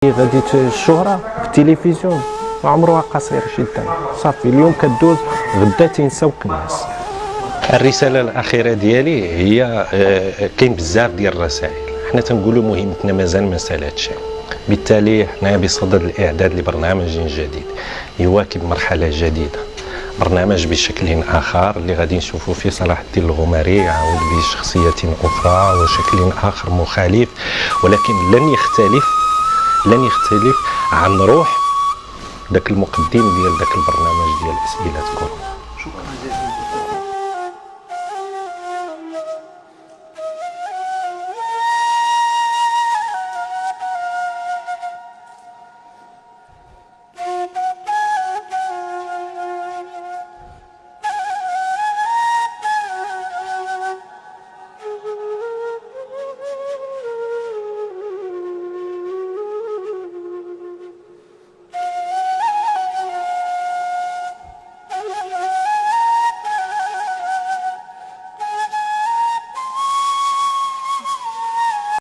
غادي الشهرة في التلفزيون عمرها قصير جدا، صافي اليوم كدوز غدا تينساوك الناس. الرسالة الأخيرة ديالي هي كاين بزاف ديال الرسائل، حنا تنقولوا مهمتنا مازال ما سالاتش، بالتالي حنا بصدد الإعداد لبرنامج جديد يواكب مرحلة جديدة، برنامج بشكل آخر اللي غادي نشوفوا فيه صلاح الدين الغماري يعود بشخصية أخرى وشكل آخر مخالف، ولكن لن يختلف عن روح داك المقدم ديال داك البرنامج ديال أسئلة كورونا.